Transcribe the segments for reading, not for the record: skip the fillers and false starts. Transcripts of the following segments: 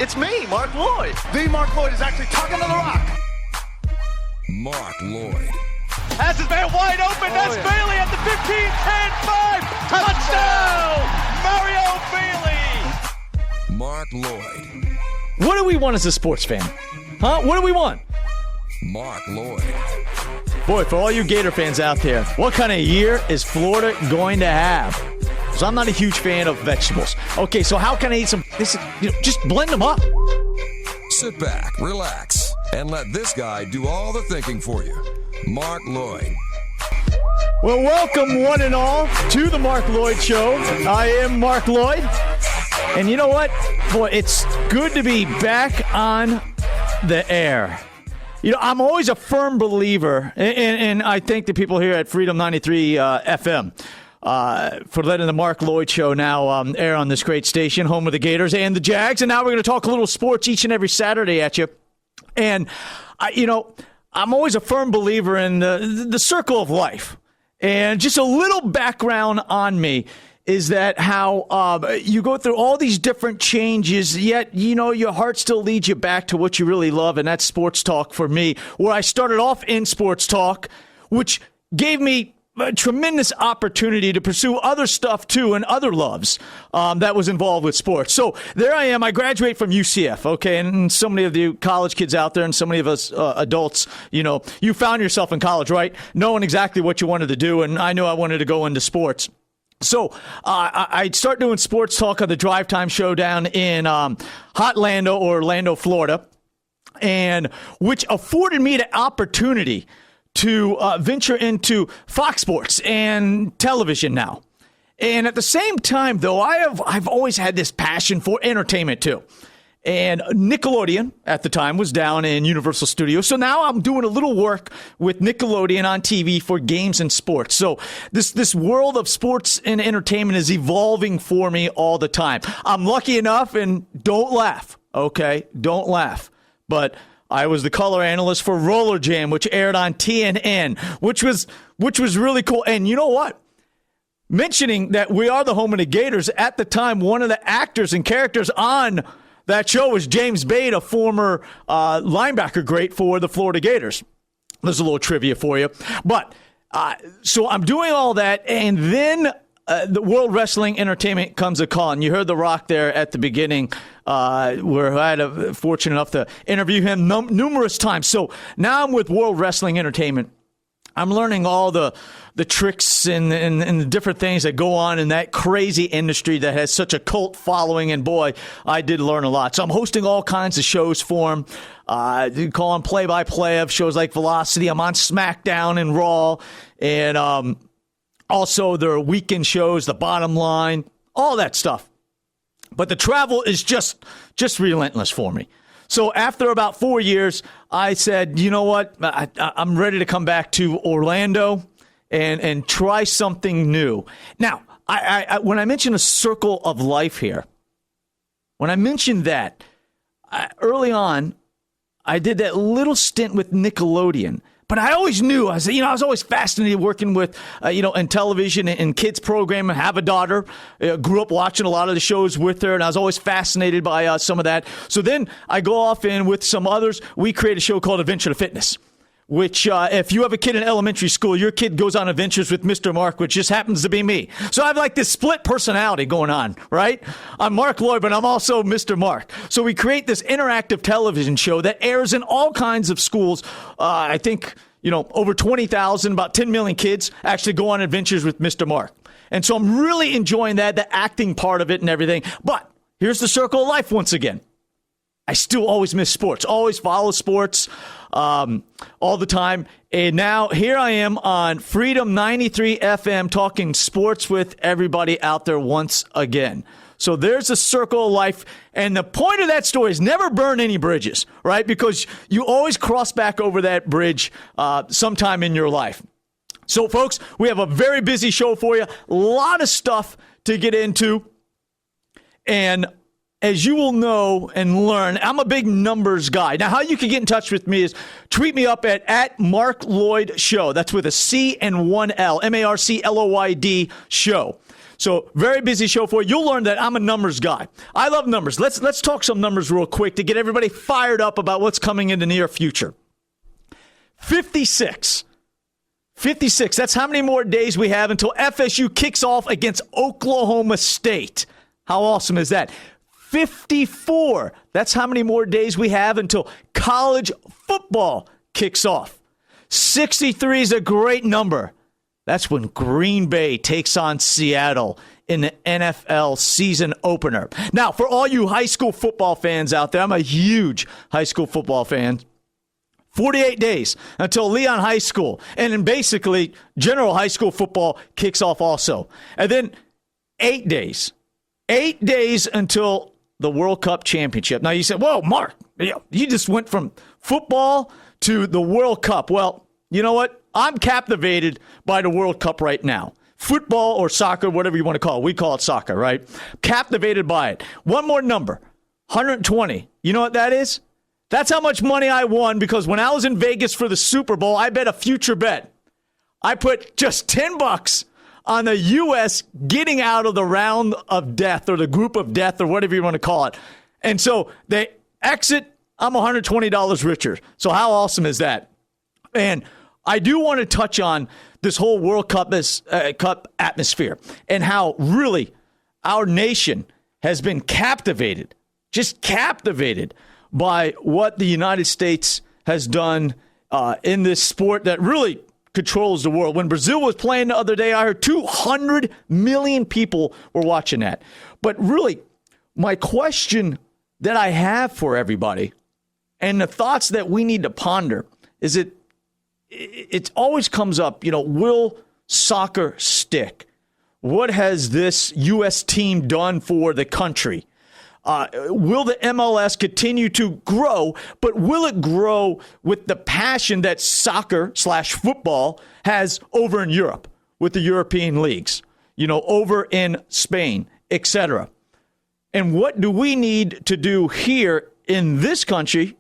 It's me, Marc Loyd. The Marc Loyd is actually talking to the rock. Marc Loyd. Has his man wide open. That's Bailey at the 15, 10, 5. Touchdown! Mario Bailey. Marc Loyd. What do we want as a sports fan? Huh? What do we want? Marc Loyd. Boy, for all you Gator fans out there, what kind of year is Florida going to have? So I'm not a huge fan of vegetables. Okay, so how can I eat some? Just blend them up. Sit back, relax, and let this guy do all the thinking for you. Marc Loyd. Well, welcome one and all to the Marc Loyd Show. I am Marc Loyd. And you know what? Boy, it's good to be back on the air. You know, I'm always a firm believer, and I thank the people here at Freedom 93 FM for letting the Marc Loyd Show now air on this great station, home of the Gators and the Jags. And now we're going to talk a little sports each and every Saturday at you. And, I'm always a firm believer in the circle of life. And just a little background on me is that how you go through all these different changes, yet, your heart still leads you back to what you really love, and that's sports talk for me, where I started off in sports talk, which gave me a tremendous opportunity to pursue other stuff, too, and other loves that was involved with sports. So there I am. I graduate from UCF, okay, and so many of you college kids out there and so many of us adults, you found yourself in college, right, knowing exactly what you wanted to do, and I knew I wanted to go into sports. So I'd start doing sports talk on the Drive Time Show down in Hotlando, Orlando, Florida, and which afforded me the opportunity to venture into Fox Sports and television now. And at the same time, though, I've always had this passion for entertainment, too. And Nickelodeon, at the time, was down in Universal Studios. So now I'm doing a little work with Nickelodeon on TV for games and sports. So this world of sports and entertainment is evolving for me all the time. I'm lucky enough, and don't laugh, okay? Don't laugh. But I was the color analyst for Roller Jam, which aired on TNN, which was really cool. And you know what? Mentioning that we are the home of the Gators, at the time, one of the actors and characters on that show was James Bate, a former linebacker great for the Florida Gators. There's a little trivia for you. But so I'm doing all that, and then the World Wrestling Entertainment comes a call. And you heard The Rock there at the beginning, where I had a fortunate enough to interview him numerous times. So now I'm with World Wrestling Entertainment. I'm learning all the tricks and the different things that go on in that crazy industry that has such a cult following. And boy, I did learn a lot. So I'm hosting all kinds of shows for them. Calling play-by-play of shows like Velocity. I'm on SmackDown and Raw. And also their weekend shows, The Bottom Line, all that stuff. But the travel is just relentless for me. So after about 4 years, I said, you know what? I'm ready to come back to Orlando and try something new. Now, I when I mention a circle of life here, when I mentioned that, early on, I did that little stint with Nickelodeon. But I always knew, I was always fascinated working with, in television and kids programming. I have a daughter, grew up watching a lot of the shows with her, and I was always fascinated by some of that. So then I go off and with some others, we create a show called Adventure to Fitness, which if you have a kid in elementary school, your kid goes on adventures with Mr. Mark, which just happens to be me. So I have like this split personality going on, right? I'm Marc Loyd, but I'm also Mr. Mark. So we create this interactive television show that airs in all kinds of schools. I think, over 20,000, about 10 million kids actually go on adventures with Mr. Mark. And so I'm really enjoying that, the acting part of it and everything. But here's the circle of life once again. I still always miss sports, always follow sports all the time. And now here I am on Freedom 93 FM talking sports with everybody out there once again. So there's a circle of life. And the point of that story is never burn any bridges, right? Because you always cross back over that bridge sometime in your life. So, folks, we have a very busy show for you. A lot of stuff to get into. And as you will know and learn, I'm a big numbers guy. Now, how you can get in touch with me is tweet me up at Marc Loyd Show. That's with a C and one L, MarcLoyd Show. So very busy show for you. You'll learn that I'm a numbers guy. I love numbers. Let's talk some numbers real quick to get everybody fired up about what's coming in the near future. 56. 56. That's how many more days we have until FSU kicks off against Oklahoma State. How awesome is that? 54. That's how many more days we have until college football kicks off. 63 is a great number. That's when Green Bay takes on Seattle in the NFL season opener. Now, for all you high school football fans out there, I'm a huge high school football fan. 48 days until Leon High School. And then basically, general high school football kicks off also. And then 8 days. 8 days until the World Cup championship. Now, you said, whoa, Mark, you just went from football to the World Cup. Well, you know what? I'm captivated by the World Cup right now. Football or soccer, whatever you want to call it. We call it soccer, right? Captivated by it. One more number, 120. You know what that is? That's how much money I won because when I was in Vegas for the Super Bowl, I bet a future bet. I put just $10 on the U.S. getting out of the round of death or the group of death or whatever you want to call it. And so they exit, I'm $120 richer. So how awesome is that? And I do want to touch on this whole World Cup atmosphere and how really our nation has been captivated, just captivated by what the United States has done in this sport that really controls the world. When Brazil was playing the other day, I heard 200 million people were watching that. But really, my question that I have for everybody and the thoughts that we need to ponder is it always comes up, will soccer stick? What has this U.S. team done for the country? Will the MLS continue to grow, but will it grow with the passion that soccer/football has over in Europe with the European leagues, over in Spain, etc.? And what do we need to do here in this country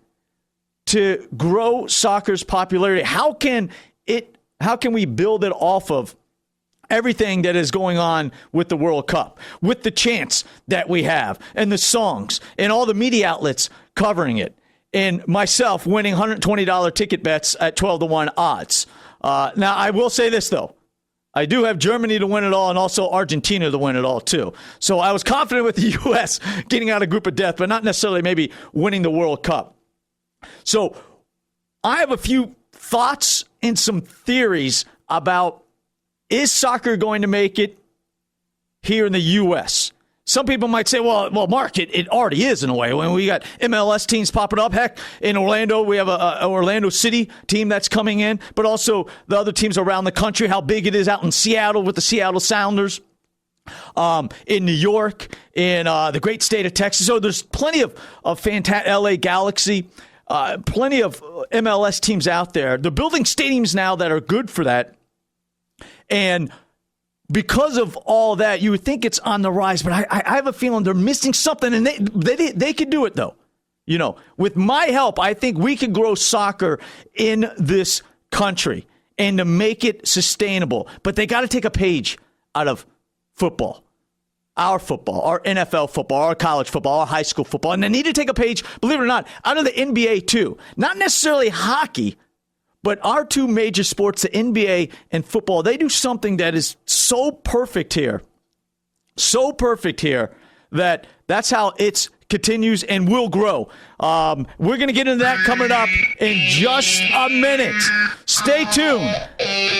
to grow soccer's popularity? How can we build it off of everything that is going on with the World Cup, with the chants that we have, and the songs, and all the media outlets covering it, and myself winning $120 ticket bets at 12-1 odds? Now, I will say this, though. I do have Germany to win it all and also Argentina to win it all, too. So I was confident with the U.S. getting out of group of death, but not necessarily maybe winning the World Cup. So I have a few thoughts and some theories about, is soccer going to make it here in the U.S.? Some people might say, well, Mark, it already is in a way. When we got MLS teams popping up, heck, in Orlando, we have a Orlando City team that's coming in, but also the other teams around the country, how big it is out in Seattle with the Seattle Sounders, in New York, in the great state of Texas. So there's plenty of fantastic LA Galaxy, plenty of MLS teams out there. They're building stadiums now that are good for that. And because of all that, you would think it's on the rise, but I have a feeling they're missing something, and they could do it, though. With my help, I think we can grow soccer in this country and to make it sustainable. But they got to take a page out of football, our NFL football, our college football, our high school football, and they need to take a page, believe it or not, out of the NBA, too. Not necessarily hockey, but our two major sports, the NBA and football, they do something that is so perfect here that that's how it continues and will grow. We're going to get into that coming up in just a minute. Stay tuned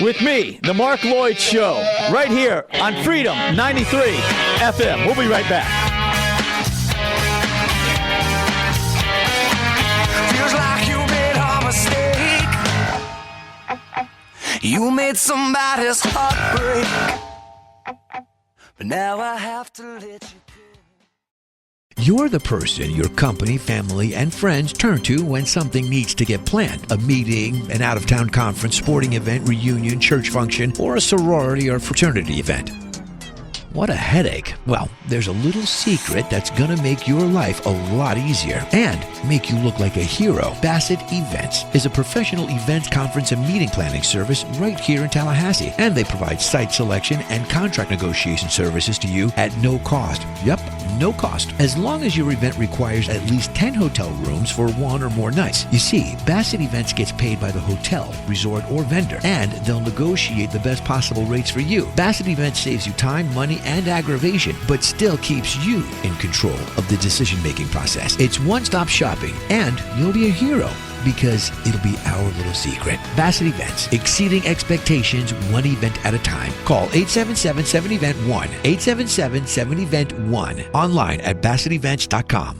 with me, The Marc Loyd Show, right here on Freedom 93 FM. We'll be right back. Feels like you made a mistake. You made somebody's heart break, but now I have to let you go. You're the person your company, family, and friends turn to when something needs to get planned. A meeting, an out-of-town conference, sporting event, reunion, church function, or a sorority or fraternity event. what a headache. Well, there's a little secret that's going to make your life a lot easier and make you look like a hero. Bassett Events is a professional events, conference, and meeting planning service right here in Tallahassee. And they provide site selection and contract negotiation services to you at no cost. Yep, no cost. As long as your event requires at least 10 hotel rooms for one or more nights. You see, Bassett Events gets paid by the hotel, resort, or vendor, and they'll negotiate the best possible rates for you. Bassett Events saves you time, money, and aggravation, but still keeps you in control of the decision-making process. It's one-stop shopping, and you'll be a hero because it'll be our little secret. Bassett Events, exceeding expectations one event at a time. Call 877-7-EVENT-1, 877-7-EVENT-1, online at BassettEvents.com.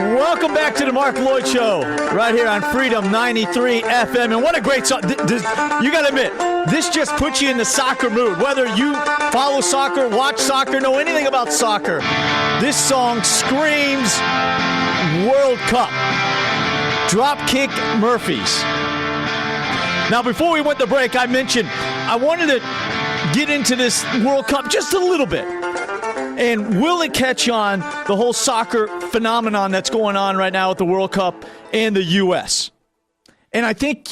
Welcome back to the Marc Loyd Show, right here on Freedom 93 FM. And what a great song. You got to admit, this just puts you in the soccer mood. Whether you follow soccer, watch soccer, know anything about soccer, this song screams World Cup. Dropkick Murphys. Now, before we went to break, I mentioned I wanted to get into this World Cup just a little bit. And will it catch on, the whole soccer phenomenon that's going on right now at the World Cup and the U.S.? And I think,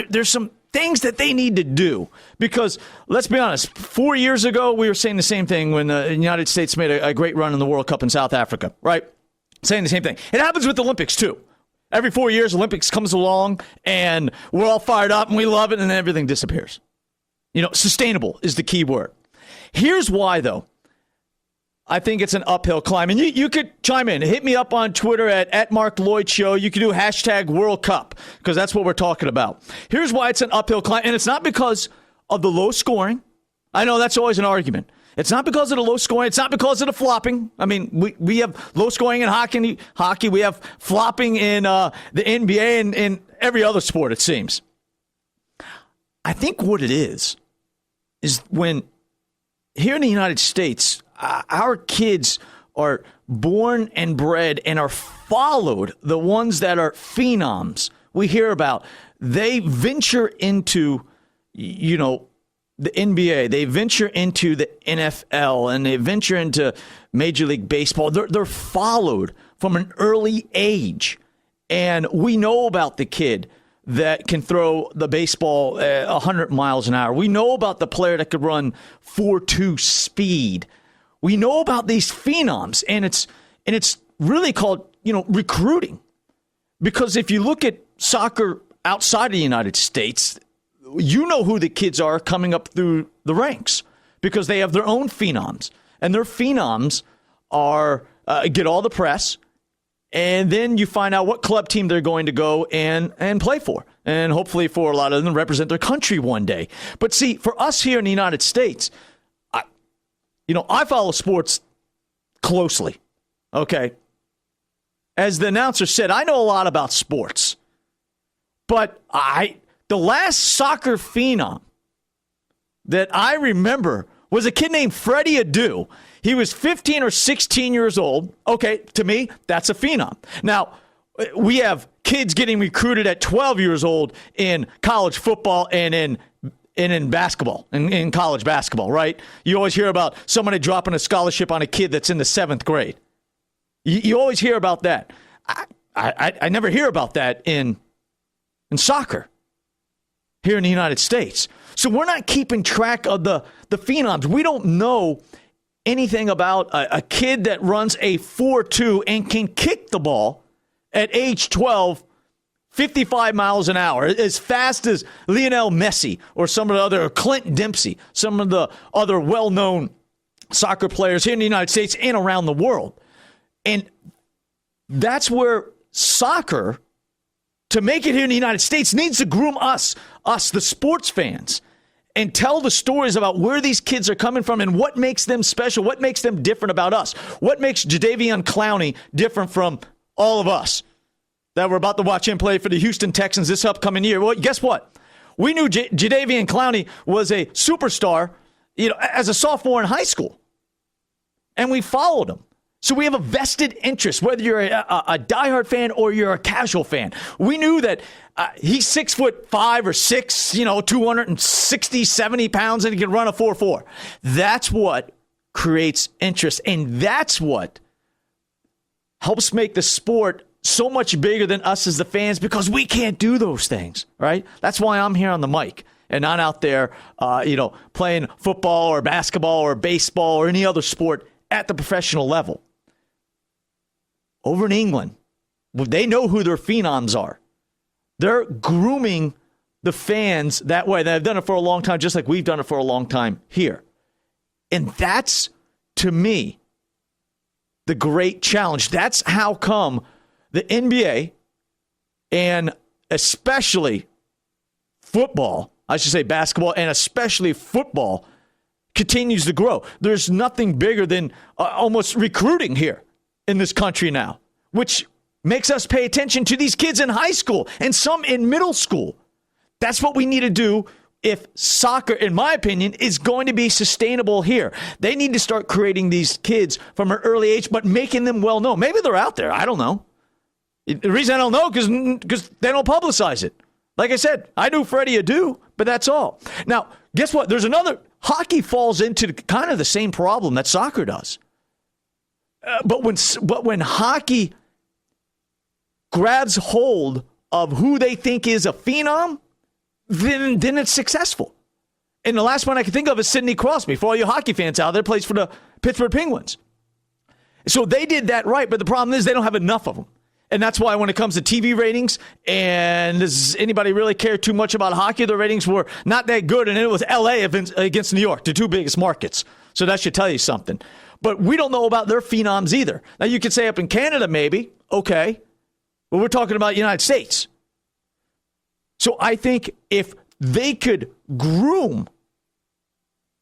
there's some things that they need to do. Because, let's be honest, 4 years ago, we were saying the same thing when the United States made a great run in the World Cup in South Africa, right? Saying the same thing. It happens with the Olympics, too. Every 4 years, Olympics comes along, and we're all fired up, and we love it, and then everything disappears. Sustainable is the key word. Here's why, though. I think it's an uphill climb. And you could chime in. Hit me up on Twitter at Marc Loyd Show. You can do hashtag World Cup because that's what we're talking about. Here's why it's an uphill climb. And it's not because of the low scoring. I know that's always an argument. It's not because of the low scoring. It's not because of the flopping. I mean, we have low scoring in hockey. We have flopping in the NBA and in every other sport, it seems. I think what it is when here in the United States, our kids are born and bred and are followed, the ones that are phenoms we hear about. They venture into, the NBA. They venture into the NFL, and they venture into Major League Baseball. They're followed from an early age. And we know about the kid that can throw the baseball 100 miles an hour. We know about the player that could run 4.2 speed. We know about these phenoms, and it's really called, recruiting. Because if you look at soccer outside of the United States, you know who the kids are coming up through the ranks because they have their own phenoms. And their phenoms are get all the press, and then you find out what club team they're going to go and play for. And hopefully for a lot of them represent their country one day. But see, for us here in the United States, I follow sports closely, okay? As the announcer said, I know a lot about sports. But the last soccer phenom that I remember was a kid named Freddie Adu. He was 15 or 16 years old. Okay, to me, that's a phenom. Now, we have kids getting recruited at 12 years old in college football and in basketball, in college basketball, right? You always hear about somebody dropping a scholarship on a kid that's in the 7th grade. You always hear about that. I never hear about that in soccer here in the United States. So we're not keeping track of the phenoms. We don't know anything about a kid that runs a 4.2 and can kick the ball at age 12 55 miles an hour, as fast as Lionel Messi or some of the other, or Clint Dempsey, some of the other well-known soccer players here in the United States and around the world. And that's where soccer, to make it here in the United States, needs to groom us, the sports fans, and tell the stories about where these kids are coming from and what makes them special, what makes them different about us, what makes Jadeveon Clowney different from all of us that we're about to watch him play for the Houston Texans this upcoming year. Well, guess what? We knew Jadeveon Clowney was a superstar as a sophomore in high school. And we followed him. So we have a vested interest, whether you're a diehard fan or you're a casual fan. We knew that he's 6'5" or 6", 260, 70 pounds, and he can run a 4.4. That's what creates interest, and that's what helps make the sport so much bigger than us as the fans, because we can't do those things, right? That's why I'm here on the mic and not out there, playing football or basketball or baseball or any other sport at the professional level. Over in England, they know who their phenoms are. They're grooming the fans that way. They've done it for a long time, just like we've done it for a long time here. And that's, to me, the great challenge. That's how come the NBA and especially football, I should say basketball, and especially football continues to grow. There's nothing bigger than almost recruiting here in this country now, which makes us pay attention to these kids in high school and some in middle school. That's what we need to do if soccer, in my opinion, is going to be sustainable here. They need to start creating these kids from an early age, but making them well known. Maybe they're out there. I don't know. The reason I don't know is because they don't publicize it. Like I said, I knew Freddie Adu, but that's all. Now, guess what? There's another. Hockey falls into kind of the same problem that soccer does. But when hockey grabs hold of who they think is a phenom, then it's successful. And the last one I can think of is Sidney Crosby. For all you hockey fans out there, plays for the Pittsburgh Penguins. So they did that right, but the problem is they don't have enough of them. And that's why when it comes to TV ratings, and does anybody really care too much about hockey, the ratings were not that good, and it was L.A. against New York, the two biggest markets. So that should tell you something. But we don't know about their phenoms either. Now, you could say up in Canada, maybe. Okay. But we're talking about the United States. So I think if they could groom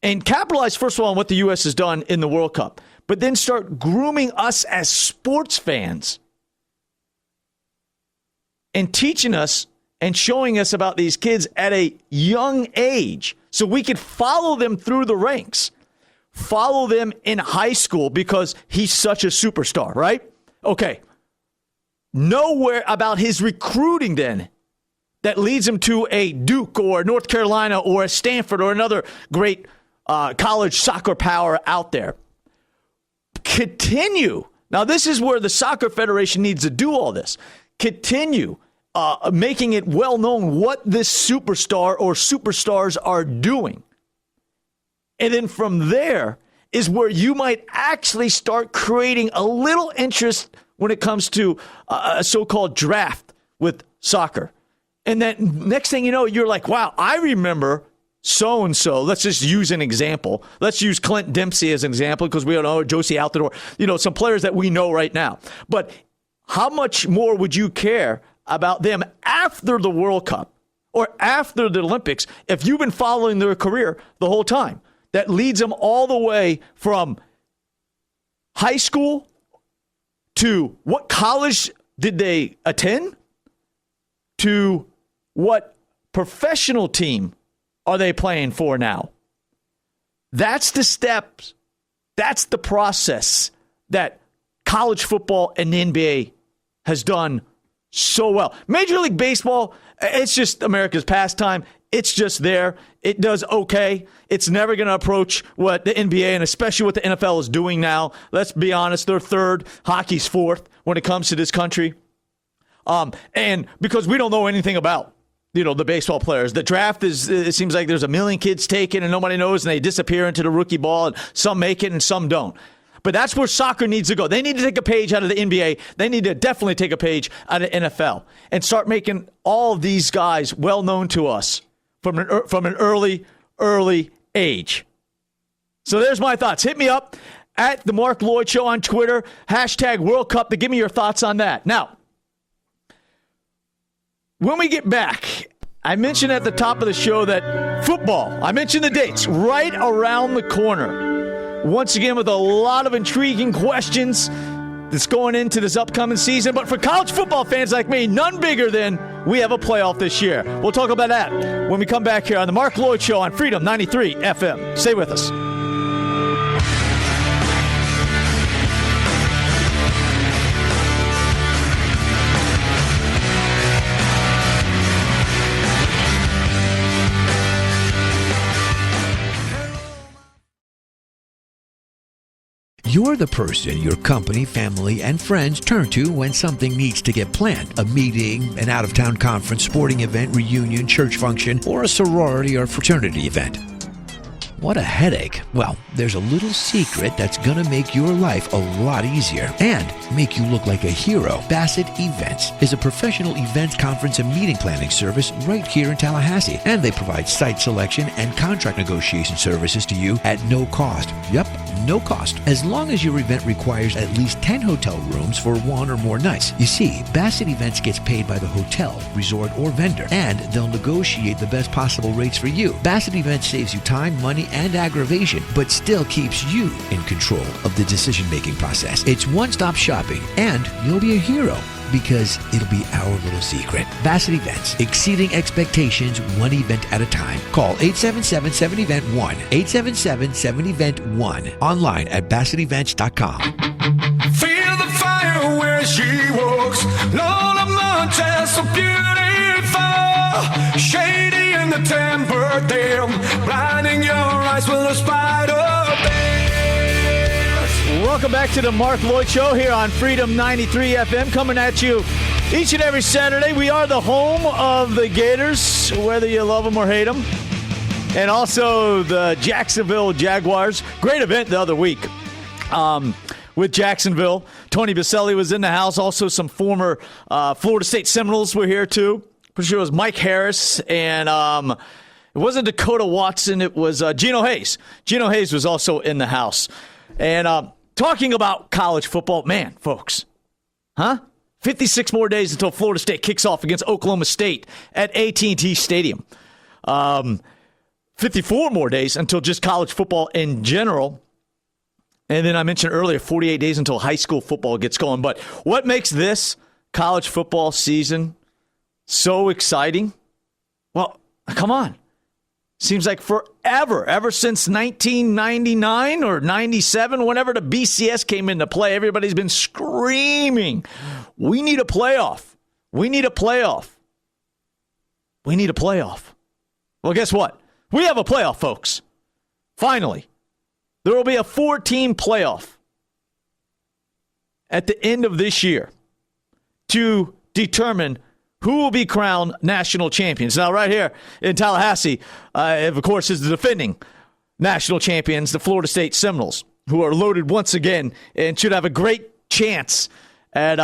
and capitalize, first of all, on what the U.S. has done in the World Cup, but then start grooming us as sports fans and teaching us and showing us about these kids at a young age so we could follow them through the ranks, follow them in high school because he's such a superstar, right? Okay. Nowhere about his recruiting then that leads him to a Duke or North Carolina or a Stanford or another great college soccer power out there. Continue. Now, this is where the Soccer Federation needs to do all this. Continue making it well known what this superstar or superstars are doing. And then from there is where you might actually start creating a little interest when it comes to a so-called draft with soccer. And then next thing you know, you're like, wow, I remember so-and-so. Let's just use an example. Let's use Clint Dempsey as an example because we don't know Josie Altidore, some players that we know right now. But how much more would you care about them after the World Cup or after the Olympics if you've been following their career the whole time? That leads them all the way from high school to what college did they attend to what professional team are they playing for now. That's the steps. That's the process that college football and the NBA has done so well. Major League Baseball, it's just America's pastime. It's just there. It does okay. It's never going to approach what the NBA and especially what the NFL is doing now. Let's be honest, they're third. Hockey's fourth when it comes to this country. And because we don't know anything about, the baseball players. The draft it seems like there's a million kids taken and nobody knows and they disappear into the rookie ball and some make it and some don't. But that's where soccer needs to go. They need to take a page out of the NBA. They need to definitely take a page out of the NFL and start making all of these guys well known to us from an early age. So there's my thoughts. Hit me up at the Marc Loyd Show on Twitter, #World Cup to give me your thoughts on that. Now, when we get back, I mentioned at the top of the show that football, I mentioned the dates, right around the corner. Once again, with a lot of intriguing questions that's going into this upcoming season. But for college football fans like me, none bigger than we have a playoff this year. We'll talk about that when we come back here on the Marc Loyd Show on Freedom 93 FM. Stay with us. You're the person your company, family, and friends turn to when something needs to get planned. A meeting, an out-of-town conference, sporting event, reunion, church function, or a sorority or fraternity event. What a headache. Well, there's a little secret that's going to make your life a lot easier and make you look like a hero. Bassett Events is a professional events conference and meeting planning service right here in Tallahassee. And they provide site selection and contract negotiation services to you at no cost. Yep, no cost. As long as your event requires at least 10 hotel rooms for one or more nights. You see, Bassett Events gets paid by the hotel, resort, or vendor, and they'll negotiate the best possible rates for you. Bassett Events saves you time, money, and aggravation, but still keeps you in control of the decision-making process. It's one-stop shopping, and you'll be a hero because it'll be our little secret. Bassett Events, exceeding expectations one event at a time. Call 877-7-EVENT-1, 877-7-EVENT-1, online at BassettEvents.com. Feel the fire where she walks. Lola Montez, so beautiful. Shady in the temper dam, blinding your eyes with a spider band. Welcome back to the Marc Loyd Show here on Freedom 93 FM, coming at you each and every Saturday. We are the home of the Gators, whether you love them or hate them, and also the Jacksonville Jaguars. Great event the other week with Jacksonville. Tony Baselli was in the house. Also, some former Florida State Seminoles were here too. Pretty sure it was Mike Harris, and it wasn't Dakota Watson. It was Geno Hayes. Geno Hayes was also in the house. And talking about college football, man, folks, 56 more days until Florida State kicks off against Oklahoma State at AT&T Stadium. 54 more days until just college football in general. And then I mentioned earlier, 48 days until high school football gets going. But what makes this college football season so exciting? Well, come on. Seems like forever, ever since 1999 or 97, whenever the BCS came into play, everybody's been screaming, we need a playoff. We need a playoff. We need a playoff. Well, guess what? We have a playoff, folks. Finally. There will be a 4-team playoff at the end of this year to determine who will be crowned national champions. Now, right here in Tallahassee, of course, is the defending national champions, the Florida State Seminoles, who are loaded once again and should have a great chance at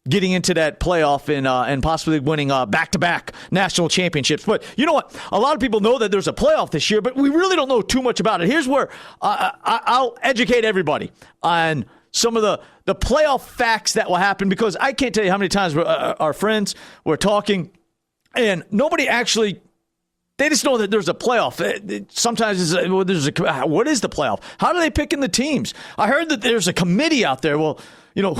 getting into that playoff and possibly winning back-to-back national championships. But you know what? A lot of people know that there's a playoff this year, but we really don't know too much about it. Here's where I'll educate everybody on some of the playoff facts that will happen, because I can't tell you how many times our friends were talking, and nobody actually, they just know that there's a playoff. Sometimes what is the playoff? How do they pick in the teams? I heard that there's a committee out there. Well, you know,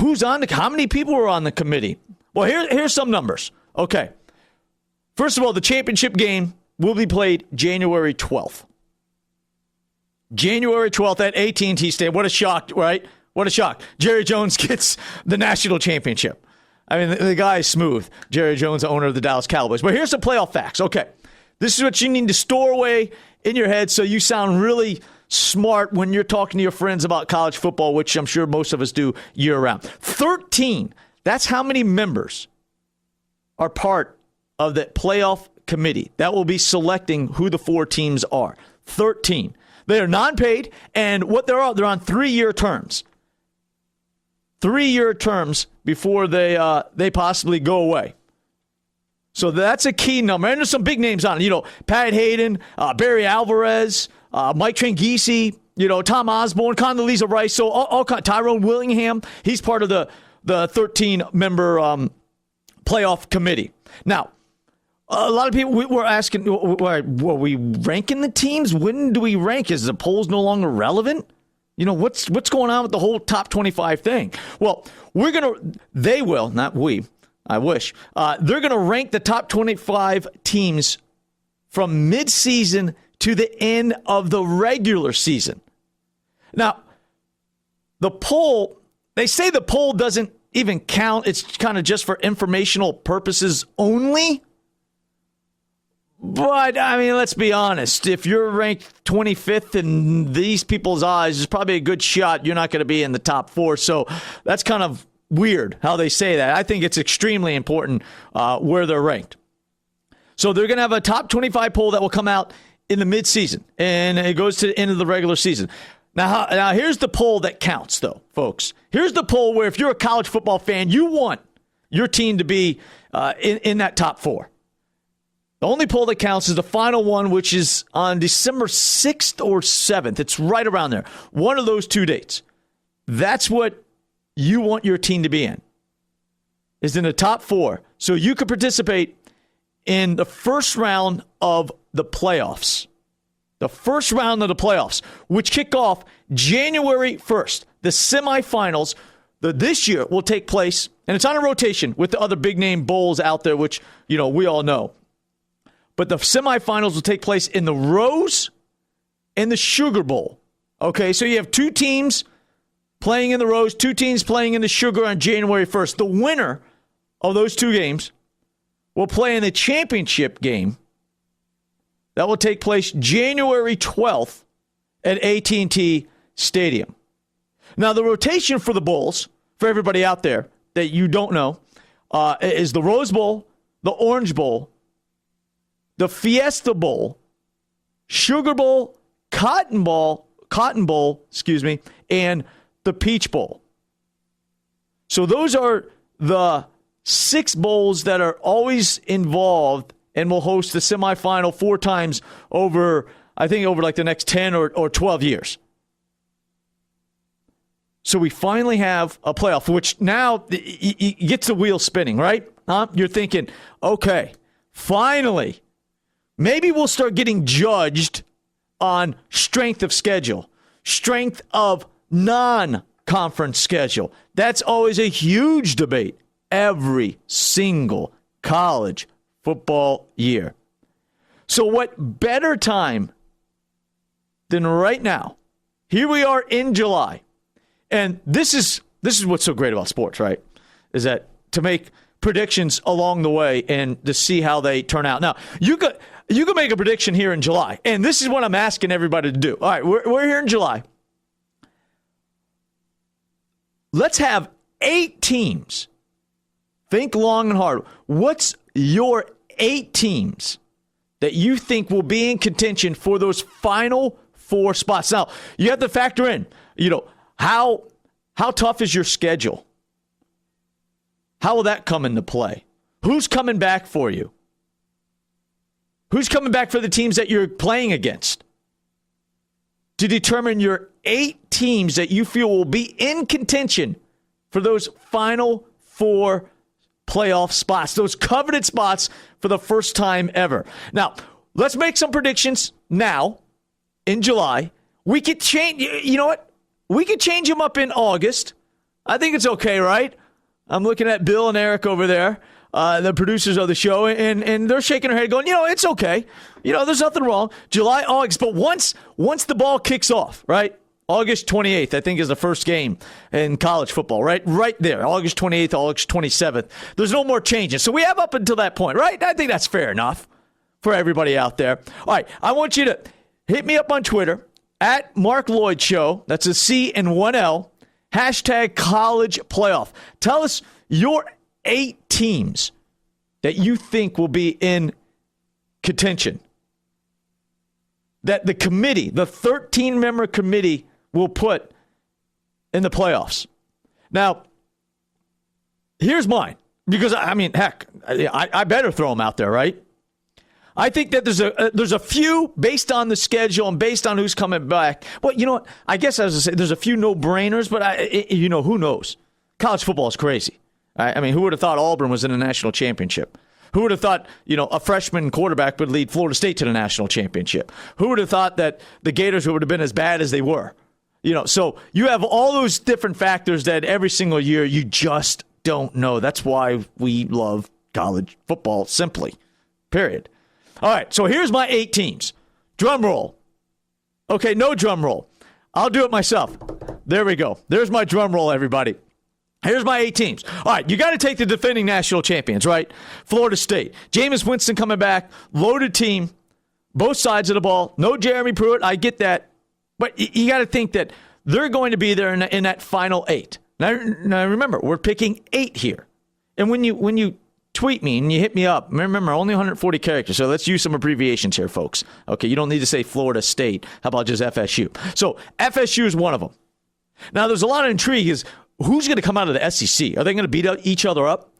how many people are on the committee? Well, here's some numbers. Okay. First of all, the championship game will be played January 12th. January 12th at AT&T Stadium. What a shock, right? What a shock. Jerry Jones gets the national championship. I mean, the guy is smooth. Jerry Jones, owner of the Dallas Cowboys. But here's the playoff facts. Okay. This is what you need to store away in your head so you sound really smart when you're talking to your friends about college football, which I'm sure most of us do year-round. 13. That's how many members are part of the playoff committee that will be selecting who the 4 teams are. 13. They are non-paid, and what they're on 3-year terms. 3-year terms before they possibly go away. So that's a key number. And there's some big names on it. You know, Pat Hayden, Barry Alvarez, Mike Tranghese, you know, Tom Osborne, Condoleezza Rice. So all Tyrone Willingham, he's part of the 13-member playoff committee. Now, a lot of people were asking, were we ranking the teams? When do we rank? Is the polls no longer relevant? What's going on with the whole top 25 thing? Well, they will, not we, I wish. They're going to rank the top 25 teams from midseason to the end of the regular season. Now, the poll, they say the poll doesn't even count. It's kind of just for informational purposes only. But, I mean, let's be honest. If you're ranked 25th in these people's eyes, it's probably a good shot you're not going to be in the top 4. So that's kind of weird how they say that. I think it's extremely important where they're ranked. So they're going to have a top 25 poll that will come out in the midseason, and it goes to the end of the regular season. Now, here's the poll that counts, though, folks. Here's the poll where if you're a college football fan, you want your team to be in that top 4. The only poll that counts is the final one, which is on December 6th or 7th. It's right around there. One of those 2 dates. That's what you want your team to be in, is in the top 4. So you could participate in the first round of the playoffs. The first round of the playoffs, which kick off January 1st. The semifinals this year will take place, and it's on a rotation with the other big-name bowls out there, which, we all know. But the semifinals will take place in the Rose and the Sugar Bowl. Okay, so you have 2 teams playing in the Rose, 2 teams playing in the Sugar on January 1st. The winner of those 2 games will play in the championship game that will take place January 12th at AT&T Stadium. Now, the rotation for the Bowls, for everybody out there that you don't know, is the Rose Bowl, the Orange Bowl, the Fiesta Bowl, Sugar Bowl, Cotton Bowl, and the Peach Bowl. So those are the 6 bowls that are always involved and will host the semifinal 4 times over like the next 10 or 12 years. So we finally have a playoff, which now gets the wheel spinning, right? You're thinking, okay, finally, maybe we'll start getting judged on strength of schedule, strength of non-conference schedule. That's always a huge debate every single college football year. So what better time than right now? Here we are in July. And this is what's so great about sports, right? Is that to make predictions along the way and to see how they turn out. Now, you could make a prediction here in July, and this is what I'm asking everybody to do. All right, we're here in July. Let's have 8 teams. Think long and hard. What's your 8 teams that you think will be in contention for those final 4 spots? Now, you have to factor in, how tough is your schedule? How will that come into play? Who's coming back for you? Who's coming back for the teams that you're playing against? To determine your 8 teams that you feel will be in contention for those final 4 playoff spots, those coveted spots for the first time ever. Now, let's make some predictions now in July. We could change, you know what? We could change them up in August. I think it's okay, right? I'm looking at Bill and Eric over there, the producers of the show, and they're shaking their head going, it's okay. There's nothing wrong. July, August. But once the ball kicks off, right? August 28th, I think, is the first game in college football, right? Right there. August 28th, August 27th. There's no more changes. So we have up until that point, right? I think that's fair enough for everybody out there. All right, I want you to hit me up on Twitter at Marc Loyd Show. That's a C and 1 L. Hashtag college playoff. Tell us your 8 teams that you think will be in contention. That the committee, the 13-member committee, will put in the playoffs. Now, here's mine. Because, heck, I better throw them out there, right? I think that there's a few based on the schedule and based on who's coming back. Well, you know what? I guess I was going to say there's a few no-brainers, but who knows? College football is crazy. Right? Who would have thought Auburn was in a national championship? Who would have thought, a freshman quarterback would lead Florida State to the national championship? Who would have thought that the Gators would have been as bad as they were? So you have all those different factors that every single year you just don't know. That's why we love college football, simply. Period. All right, so here's my 8 teams. Drum roll. Okay, no drum roll. I'll do it myself. There we go. There's my drum roll, everybody. Here's my 8 teams. All right, you got to take the defending national champions, right? Florida State. Jameis Winston coming back. Loaded team. Both sides of the ball. No Jeremy Pruitt. I get that. But you got to think that they're going to be there in that final 8. Now, remember, we're picking 8 here. And when you tweet me and you hit me up, remember, only 140 characters. So let's use some abbreviations here, folks. Okay, you don't need to say Florida State. How about just FSU? So FSU is one of them. Now, there's a lot of intrigue is who's going to come out of the SEC? Are they going to beat each other up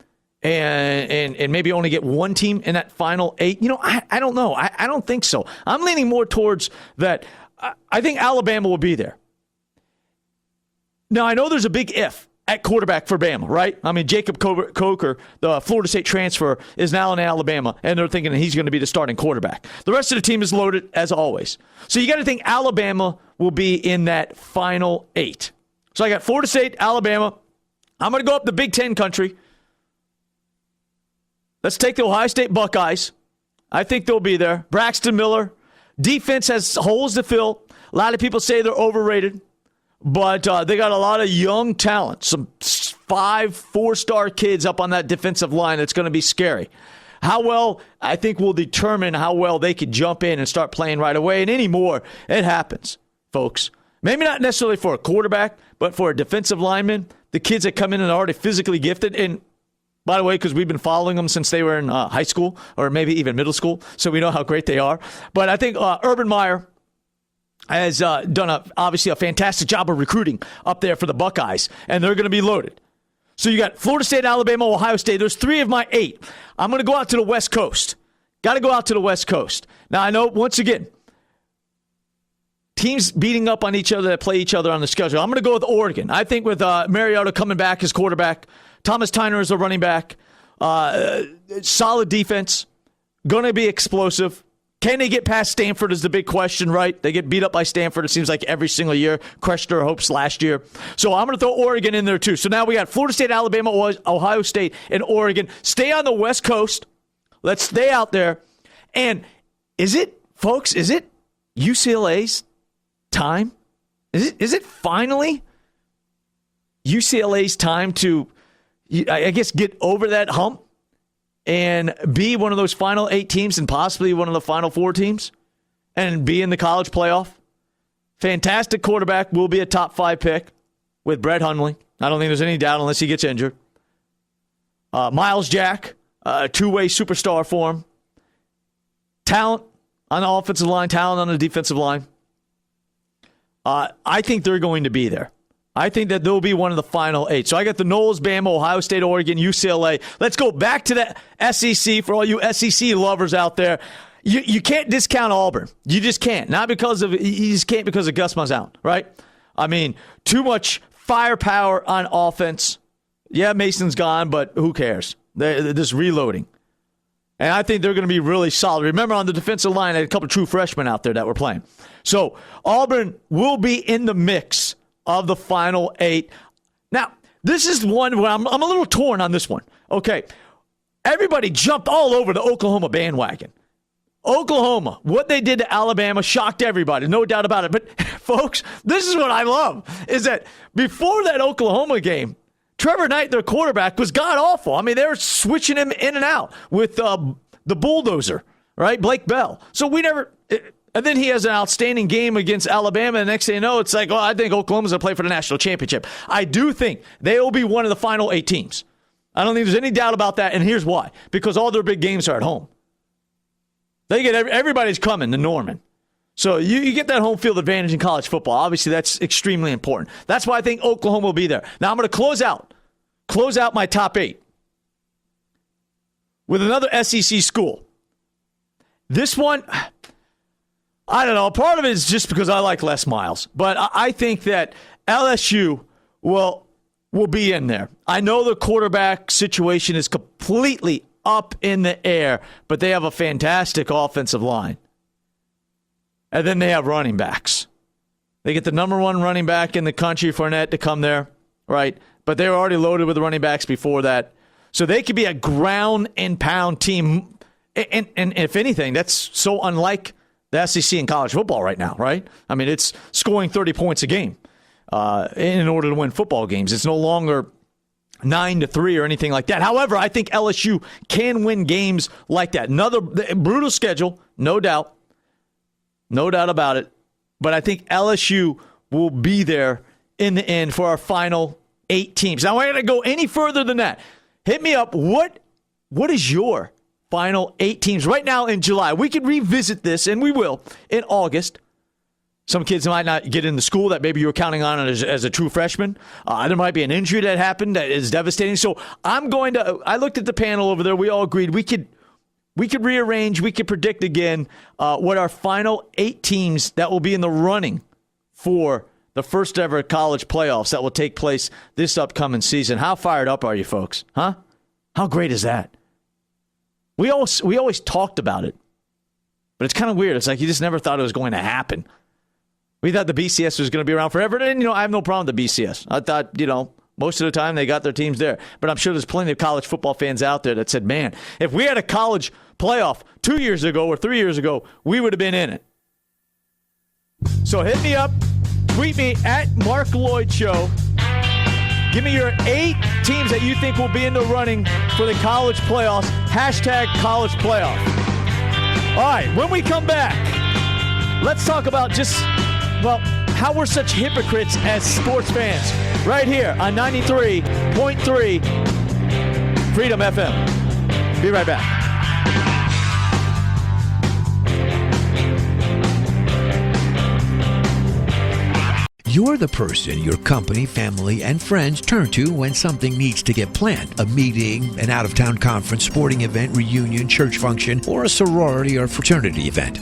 and maybe only get one team in that final 8? I don't know. I don't think so. I'm leaning more towards that. I think Alabama will be there. Now, I know there's a big if at quarterback for Bama, right? I mean, Jacob Coker, the Florida State transfer, is now in Alabama, and they're thinking that he's going to be the starting quarterback. The rest of the team is loaded, as always. So you got to think Alabama will be in that final 8. So I got Florida State, Alabama. I'm going to go up the Big Ten country. Let's take the Ohio State Buckeyes. I think they'll be there. Braxton Miller. Defense has holes to fill. A lot of people say they're overrated. But they got a lot of young talent. Some 4-star kids up on that defensive line that's going to be scary. How well, I think, will determine how well they could jump in and start playing right away. And anymore, it happens, folks. Maybe not necessarily for a quarterback, but for a defensive lineman. The kids that come in and are already physically gifted. And by the way, because we've been following them since they were in high school or maybe even middle school, so we know how great they are. But I think Urban Meyer has done obviously a fantastic job of recruiting up there for the Buckeyes, and they're going to be loaded. So you got Florida State, Alabama, Ohio State. There's 3 of my 8. I'm going to go out to the West Coast. Got to go out to the West Coast. Now, I know, once again, teams beating up on each other that play each other on the schedule. I'm going to go with Oregon. I think with Mariota coming back as quarterback, Thomas Tyner as a running back, solid defense, going to be explosive. Can they get past Stanford is the big question, right? They get beat up by Stanford, it seems like, every single year. Crushed their hopes last year. So I'm going to throw Oregon in there, too. So now we got Florida State, Alabama, Ohio State, and Oregon. Stay on the West Coast. Let's stay out there. And is it UCLA's time? Is it finally UCLA's time to, I guess, get over that hump and be one of those final 8 teams and possibly one of the final 4 teams and be in the college playoff? Fantastic quarterback, will be a top 5 pick with Brett Hundley. I don't think there's any doubt unless he gets injured. Miles Jack, a 2-way superstar for him. Talent on the offensive line, talent on the defensive line. I think they're going to be there. I think that they'll be one of the final 8. So I got the Noles, Bama, Ohio State, Oregon, UCLA. Let's go back to the SEC for all you SEC lovers out there. You can't discount Auburn. You just can't. You just can't because of Gus Malzahn, right? I mean, too much firepower on offense. Yeah, Mason's gone, but who cares? They're just reloading. And I think they're going to be really solid. Remember, on the defensive line, I had a couple of true freshmen out there that were playing. So Auburn will be in the mix of the final 8. Now, this is one where I'm a little torn on this one. Okay, everybody jumped all over the Oklahoma bandwagon. Oklahoma, what they did to Alabama shocked everybody, no doubt about it. But, folks, this is what I love, is that before that Oklahoma game, Trevor Knight, their quarterback, was god-awful. I mean, they were switching him in and out with the bulldozer, right, Blake Bell. So we never... And then he has an outstanding game against Alabama, and the next thing you know, it's like, I think Oklahoma's going to play for the national championship. I do think they will be one of the final 8 teams. I don't think there's any doubt about that, and here's why. Because all their big games are at home. Everybody's coming to Norman. So you get that home field advantage in college football. Obviously, that's extremely important. That's why I think Oklahoma will be there. Now, I'm going to close out my top 8 with another SEC school. This one... I don't know. Part of it is just because I like Les Miles. But I think that LSU will be in there. I know the quarterback situation is completely up in the air, but they have a fantastic offensive line. And then they have running backs. They get the number one running back in the country, Fournette, to come there, right? But they were already loaded with running backs before that. So they could be a ground and pound team. And if anything, that's so unlike the SEC in college football right now, right? I mean, it's scoring 30 points a game in order to win football games. It's no longer 9-3 or anything like that. However, I think LSU can win games like that. Another brutal schedule, no doubt. No doubt about it. But I think LSU will be there in the end for our final 8 teams. Now, I'm going to go any further than that. Hit me up. What is your final 8 teams right now in July? We could revisit this, and we will, in August. Some kids might not get into school that maybe you were counting on as a true freshman. There might be an injury that happened that is devastating. So I looked at the panel over there. We all agreed we could rearrange, we could predict again what our final 8 teams that will be in the running for the first ever college playoffs that will take place this upcoming season. How fired up are you folks? Huh? How great is that? We always talked about it, but it's kind of weird. It's like you just never thought it was going to happen. We thought the BCS was going to be around forever, and I have no problem with the BCS. I thought, most of the time they got their teams there. But I'm sure there's plenty of college football fans out there that said, man, if we had a college playoff 2 years ago or 3 years ago, we would have been in it. So hit me up. Tweet me at Marc Loyd Show. Give me your 8 teams that you think will be in the running for the college playoffs. Hashtag college playoff. All right, when we come back, let's talk about how we're such hypocrites as sports fans. Right here on 93.3 Freedom FM. Be right back. You're the person your company, family, and friends turn to when something needs to get planned. A meeting, an out-of-town conference, sporting event, reunion, church function, or a sorority or fraternity event.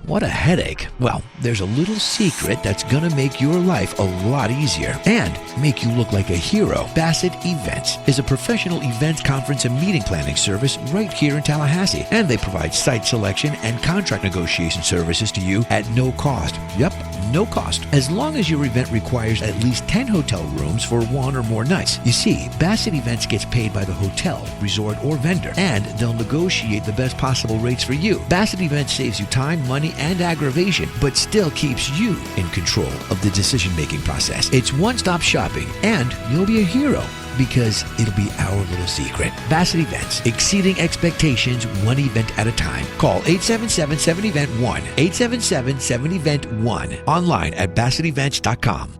What a headache. Well, there's a little secret that's going to make your life a lot easier and make you look like a hero. Bassett Events is a professional events conference and meeting planning service right here in Tallahassee. And they provide site selection and contract negotiation services to you at no cost. Yep, no cost. As long as your event requires at least 10 hotel rooms for 1 or more nights. You see, Bassett Events gets paid by the hotel, resort, or vendor, and they'll negotiate the best possible rates for you. Bassett Events saves you time, money, and aggravation, but still keeps you in control of the decision-making process. It's one-stop shopping, and you'll be a hero because it'll be our little secret. Bassett Events, exceeding expectations 1 event at a time. Call 877-7-EVENT-1, 877-7-EVENT-1, online at BassettEvents.com.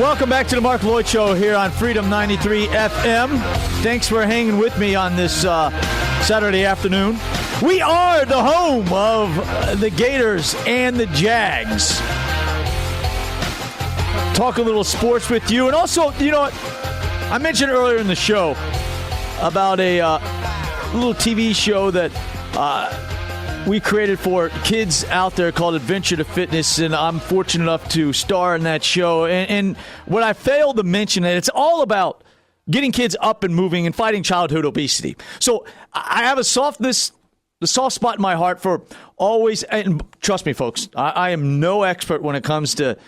Welcome back to the Marc Loyd Show here on Freedom 93 FM. Thanks for hanging with me on this Saturday afternoon. We are the home of the Gators and the Jags. Talk a little sports with you. And also, you know what? I mentioned earlier in the show about a little TV show that we created for kids out there called Adventure to Fitness, and I'm fortunate enough to star in that show. And what I failed to mention, that it's all about getting kids up and moving and fighting childhood obesity. So I have the soft spot in my heart for always, and trust me, folks, I am no expert when it comes to,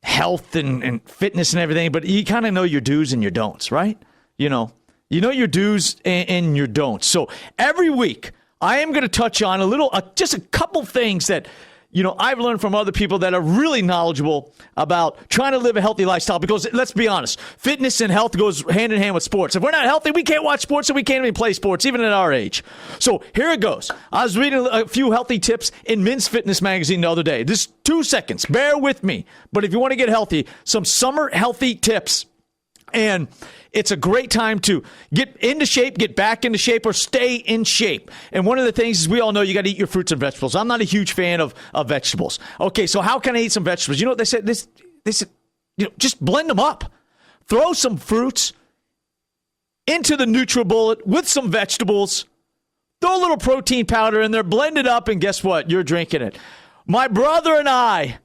health and fitness and everything, but you kind of know your do's and your don'ts, right? You know your do's and your don'ts. So every week, I am going to touch on just a couple things that, I've learned from other people that are really knowledgeable about trying to live a healthy lifestyle. Because let's be honest, fitness and health goes hand in hand with sports. If we're not healthy, we can't watch sports, and we can't even play sports, even at our age. So here it goes. I was reading a few healthy tips in Men's Fitness magazine the other day. Just 2 seconds. Bear with me. But if you want to get healthy, some summer healthy tips. And it's a great time to get into shape, get back into shape, or stay in shape. And one of the things is we all know you got to eat your fruits and vegetables. I'm not a huge fan of vegetables. Okay, so how can I eat some vegetables? You know what they said? They said, just blend them up. Throw some fruits into the NutriBullet with some vegetables. Throw a little protein powder in there, blend it up, and guess what? You're drinking it. My brother and I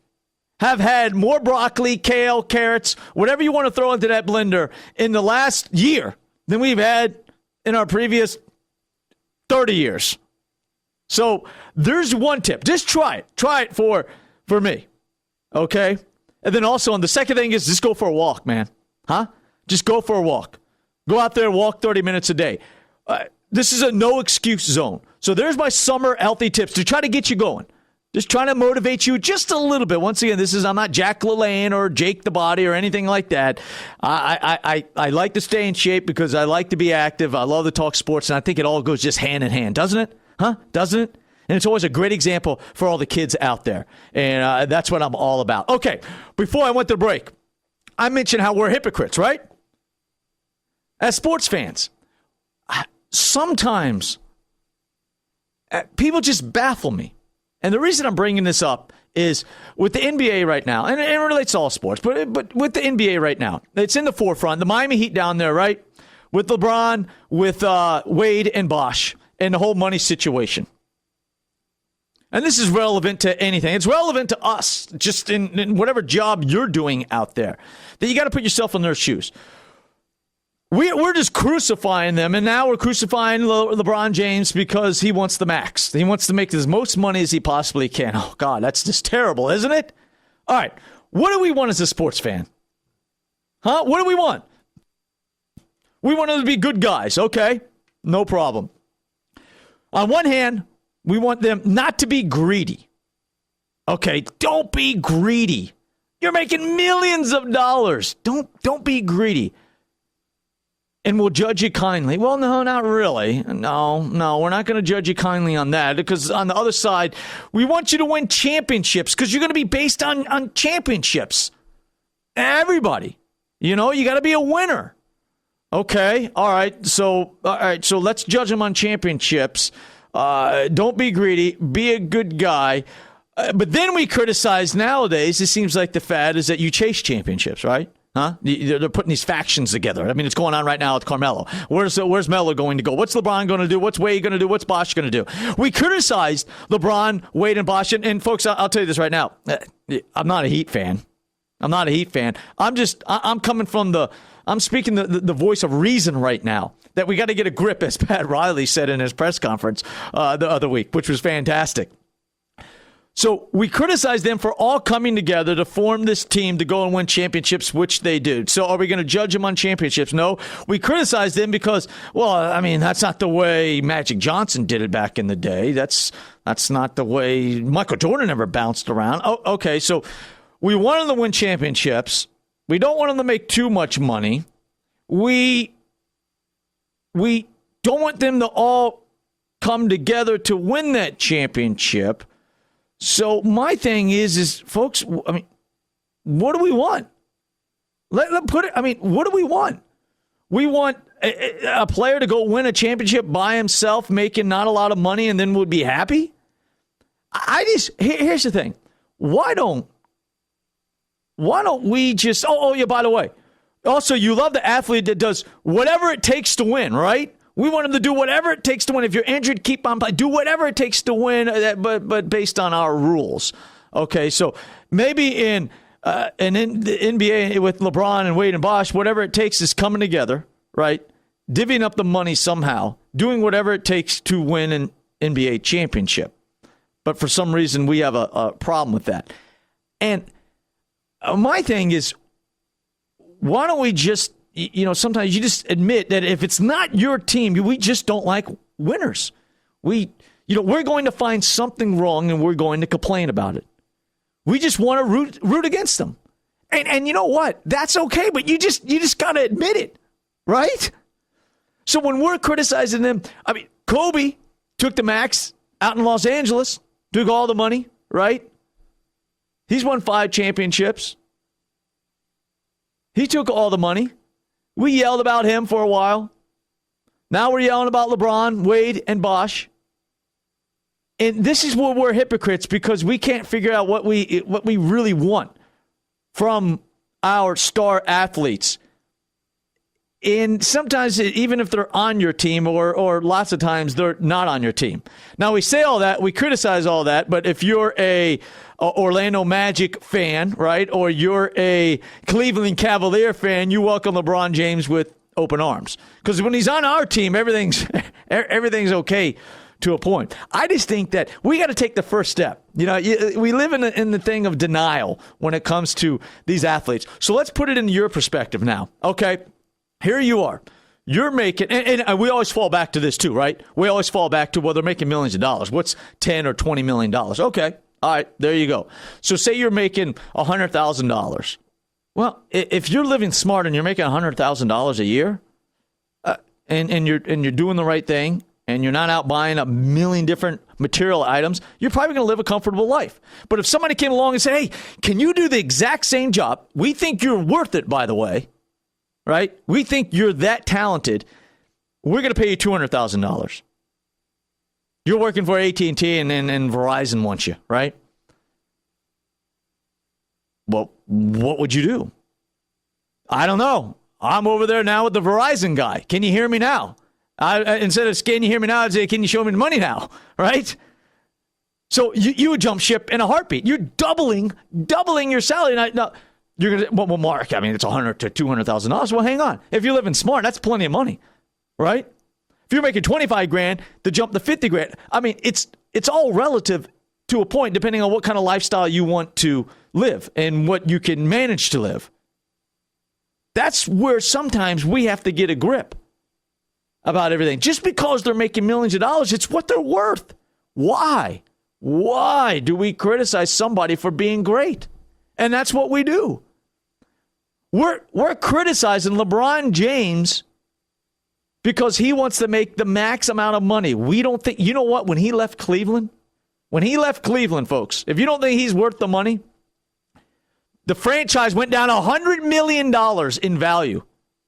have had more broccoli, kale, carrots, whatever you want to throw into that blender in the last year than we've had in our previous 30 years. So there's one tip. Just try it. Try it for me. Okay? And then also, the second thing is just go for a walk, man. Huh? Just go for a walk. Go out there and walk 30 minutes a day. This is a no-excuse zone. So there's my summer healthy tips to try to get you going. Just trying to motivate you just a little bit. Once again, I'm not Jack LaLanne or Jake the Body or anything like that. I like to stay in shape because I like to be active. I love to talk sports, and I think it all goes just hand in hand, doesn't it? Huh? Doesn't it? And it's always a great example for all the kids out there. And that's what I'm all about. Okay, before I went to break, I mentioned how we're hypocrites, right? As sports fans, sometimes people just baffle me. And the reason I'm bringing this up is with the NBA right now, and it relates to all sports, but with the NBA right now, it's in the forefront. The Miami Heat down there, right? With LeBron, with Wade and Bosh, and the whole money situation. And this is relevant to anything. It's relevant to us, just in whatever job you're doing out there, that you got to put yourself in their shoes. We're just crucifying them, and now we're crucifying LeBron James because he wants the max. He wants to make as most money as he possibly can. Oh, God, that's just terrible, isn't it? All right, what do we want as a sports fan? Huh? What do we want? We want them to be good guys. Okay, no problem. On one hand, we want them not to be greedy. Okay, don't be greedy. You're making millions of dollars. Don't be greedy. And we'll judge you kindly. Well, no, not really. No, we're not going to judge you kindly on that because on the other side, we want you to win championships because you're going to be based on championships. Everybody. You got to be a winner. Okay, all right. So let's judge them on championships. Don't be greedy. Be a good guy. But then we criticize nowadays, it seems like the fad is that you chase championships, right? Huh? They're putting these factions together. I mean, it's going on right now with Carmelo. Where's Melo going to go? What's LeBron going to do? What's Wade going to do? What's Bosh going to do? We criticized LeBron, Wade, and Bosh. And folks, I'll tell you this right now. I'm not a Heat fan. I'm coming from I'm speaking the voice of reason right now. That we got to get a grip, as Pat Riley said in his press conference the other week, which was fantastic. So we criticize them for all coming together to form this team to go and win championships, which they did. So are we going to judge them on championships? No. We criticize them because, that's not the way Magic Johnson did it back in the day. That's not the way Michael Jordan ever bounced around. Oh, okay, so we want them to win championships. We don't want them to make too much money. We don't want them to all come together to win that championship. So my thing is folks, what do we want? What do we want? We want a player to go win a championship by himself, making not a lot of money, and then would be happy? Here's the thing. Why don't we just, by the way, also you love the athlete that does whatever it takes to win, right? We want him to do whatever it takes to win. If you're injured, keep on playing. Do whatever it takes to win, but based on our rules. Okay, so maybe in the NBA with LeBron and Wade and Bosh, whatever it takes is coming together, right? Divvying up the money somehow, doing whatever it takes to win an NBA championship. But for some reason, we have a problem with that. And my thing is, why don't we just, sometimes you just admit that if it's not your team, we just don't like winners. We're going to find something wrong and we're going to complain about it. We just want to root against them. And you know what? That's okay, but you just got to admit it, right? So when we're criticizing them, Kobe took the max out in Los Angeles, took all the money, right? He's won 5 championships. He took all the money. We yelled about him for a while. Now we're yelling about LeBron, Wade, and Bosh. And this is where we're hypocrites because we can't figure out what we really want from our star athletes. And sometimes, even if they're on your team, or lots of times they're not on your team. Now, we say all that, we criticize all that, but if you're a Orlando Magic fan, right, or you're a Cleveland Cavalier fan, you welcome LeBron James with open arms. Because when he's on our team, everything's okay to a point. I just think that we got to take the first step. We live in the thing of denial when it comes to these athletes. So let's put it into your perspective now. Okay, here you are. You're making, and we always fall back to this too, right? We always fall back to, well, they're making millions of dollars. What's $10 or $20 million? Okay, all right, there you go. So say you're making $100,000. Well, if you're living smart and you're making $100,000 a year, and you're doing the right thing, and you're not out buying a million different material items, you're probably going to live a comfortable life. But if somebody came along and said, hey, can you do the exact same job? We think you're worth it, by the way. Right? We think you're that talented. We're going to pay you $200,000. You're working for AT&T and Verizon wants you, right? Well, what would you do? I don't know. I'm over there now with the Verizon guy. Can you hear me now? Instead of can you hear me now, I'd say, can you show me the money now? Right? So you would jump ship in a heartbeat. You're doubling your salary. Now, you're going to, well, Mark, I mean, it's $100,000 to $200,000. Well, hang on. If you're living smart, that's plenty of money, right? If you're making $25,000 to jump to $50,000, I mean, it's all relative to a point, depending on what kind of lifestyle you want to live and what you can manage to live. That's where sometimes we have to get a grip about everything. Just because they're making millions of dollars, it's what they're worth. Why? Why do we criticize somebody for being great? And that's what we do. We're criticizing LeBron James because he wants to make the max amount of money. We don't think, you know what, when he left Cleveland, folks, if you don't think he's worth the money, the franchise went down $100 million in value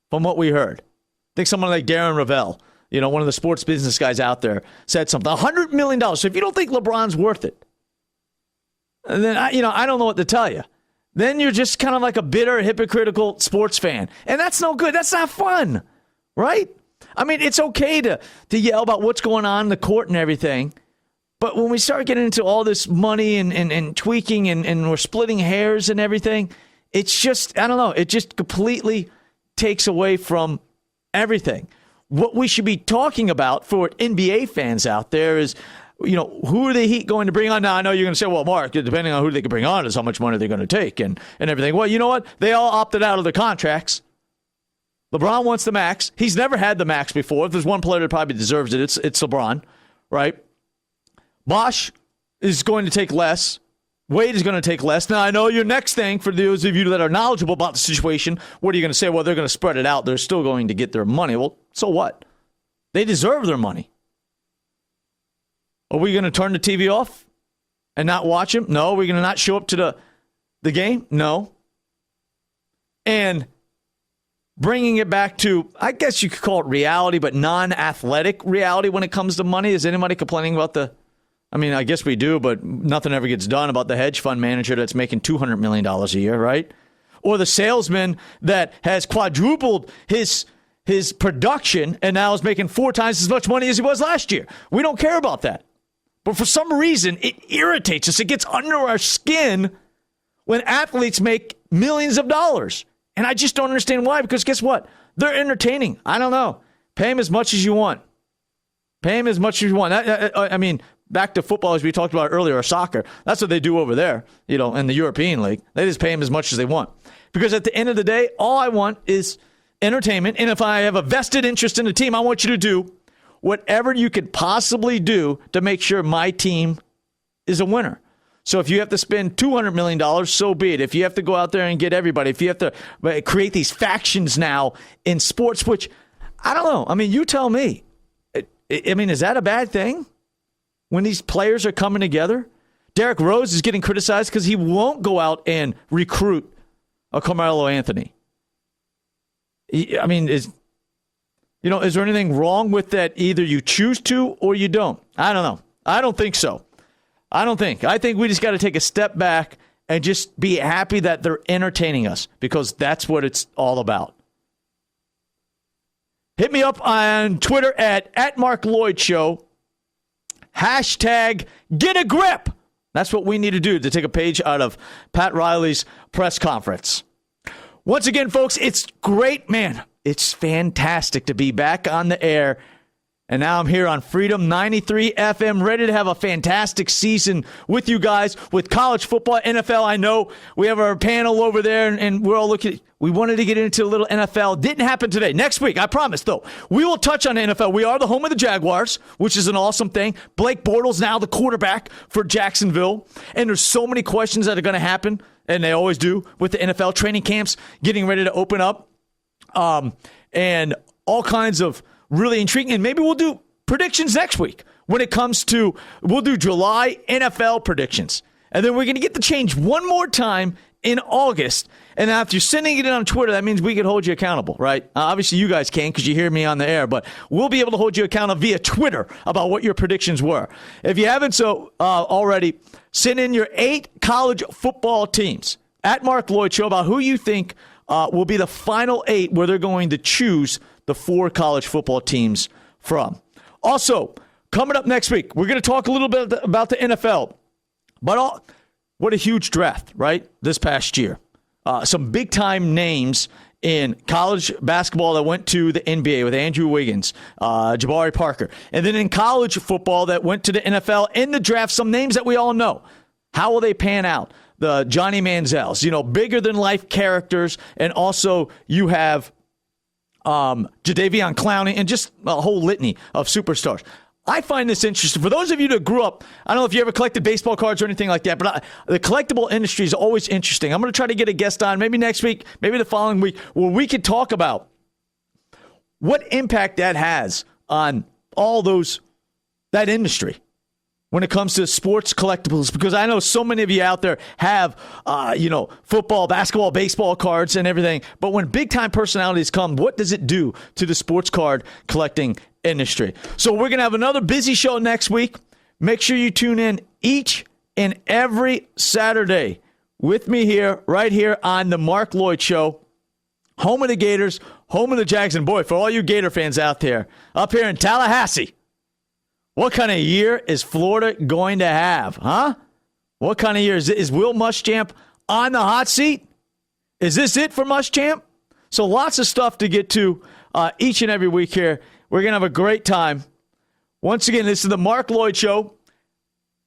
from what we heard. I think someone like Darren Ravel, one of the sports business guys out there, said something. $100 million. So if you don't think LeBron's worth it, then I don't know what to tell you. Then you're just kind of like a bitter, hypocritical sports fan. And that's no good. That's not fun, right? I mean, it's okay to yell about what's going on in the court and everything. But when we start getting into all this money and tweaking and we're splitting hairs and everything, it's just, I don't know, it just completely takes away from everything. What we should be talking about for NBA fans out there is, who are the Heat going to bring on? Now, I know you're going to say, well, Mark, depending on who they can bring on is how much money they're going to take and everything. Well, you know what? They all opted out of their contracts. LeBron wants the max. He's never had the max before. If there's one player that probably deserves it, it's LeBron, right? Bosh is going to take less. Wade is going to take less. Now, I know your next thing, for those of you that are knowledgeable about the situation, what are you going to say? Well, they're going to spread it out. They're still going to get their money. Well, so what? They deserve their money. Are we going to turn the TV off and not watch him? No. Are we going to not show up to the game? No. And bringing it back to, I guess you could call it reality, but non-athletic reality when it comes to money. Is anybody complaining about I guess we do, but nothing ever gets done about the hedge fund manager that's making $200 million a year, right? Or the salesman that has quadrupled his production and now is making 4 times as much money as he was last year. We don't care about that. But for some reason, it irritates us. It gets under our skin when athletes make millions of dollars. And I just don't understand why, because guess what? They're entertaining. I don't know. Pay them as much as you want. I mean, back to football, as we talked about earlier, or soccer. That's what they do over there, in the European League. They just pay them as much as they want. Because at the end of the day, all I want is entertainment. And if I have a vested interest in the team, I want you to do whatever you could possibly do to make sure my team is a winner. So if you have to spend $200 million, so be it. If you have to go out there and get everybody, if you have to create these factions now in sports, which, I don't know. I mean, you tell me. Is that a bad thing when these players are coming together? Derrick Rose is getting criticized because he won't go out and recruit a Carmelo Anthony. Is there anything wrong with that? Either you choose to or you don't. I don't know. I don't think so. I think we just got to take a step back and just be happy that they're entertaining us, because that's what it's all about. Hit me up on Twitter at Marc Loyd Show. Hashtag get a grip. That's what we need to do to take a page out of Pat Riley's press conference. Once again, folks, it's great, man. it's fantastic to be back on the air. And now I'm here on Freedom 93 FM, ready to have a fantastic season with you guys, with college football, NFL. I know we have our panel over there, and we're all looking. We wanted to get into a little NFL. Didn't happen today. Next week, I promise, though, we will touch on the NFL. We are the home of the Jaguars, which is an awesome thing. Blake Bortles now the quarterback for Jacksonville. And there's so many questions that are going to happen, and they always do, with the NFL training camps getting ready to open up. And all kinds of really intriguing. And maybe we'll do predictions next week when it comes to, we'll do July NFL predictions. And then we're going to get the change one more time in August. And after you're sending it in on Twitter, that means we can hold you accountable, right? Obviously, you guys can because you hear me on the air, but we'll be able to hold you accountable via Twitter about what your predictions were. If you haven't already, send in your 8 college football teams at Marc Loyd Show about who you think will be the final 8 where they're going to choose the 4 college football teams from. Also, coming up next week, we're going to talk a little bit about the NFL. But what a huge draft, right, this past year. Some big-time names in college basketball that went to the NBA with Andrew Wiggins, Jabari Parker. And then in college football that went to the NFL in the draft, some names that we all know. How will they pan out? The Johnny Manziels, bigger-than-life characters. And also you have Jadeveon Clowney, and just a whole litany of superstars. I find this interesting. For those of you that grew up, I don't know if you ever collected baseball cards or anything like that, but the collectible industry is always interesting. I'm going to try to get a guest on, maybe next week, maybe the following week, where we could talk about what impact that has on all that industry when it comes to sports collectibles, because I know so many of you out there have, football, basketball, baseball cards and everything. But when big-time personalities come, what does it do to the sports card collecting industry? So we're going to have another busy show next week. Make sure you tune in each and every Saturday with me here, right here on the Marc Loyd Show, home of the Gators, home of the Jags. And boy, for all you Gator fans out there, up here in Tallahassee, what kind of year is Florida going to have, huh? What kind of year? Is Will Muschamp on the hot seat? Is this it for Muschamp? So lots of stuff to get to each and every week here. We're going to have a great time. Once again, this is the Marc Loyd Show.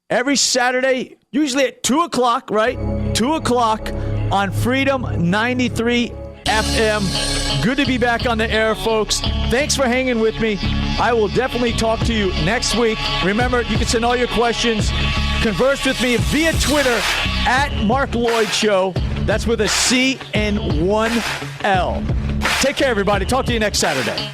Every Saturday, usually at 2 o'clock, right? 2 o'clock on Freedom 93 FM. Good to be back on the air, folks. Thanks for hanging with me. I will definitely talk to you next week. Remember, you can send all your questions. Converse with me via Twitter at Marc Loyd Show. That's with a C and 1 L. Take care, everybody. Talk to you next Saturday.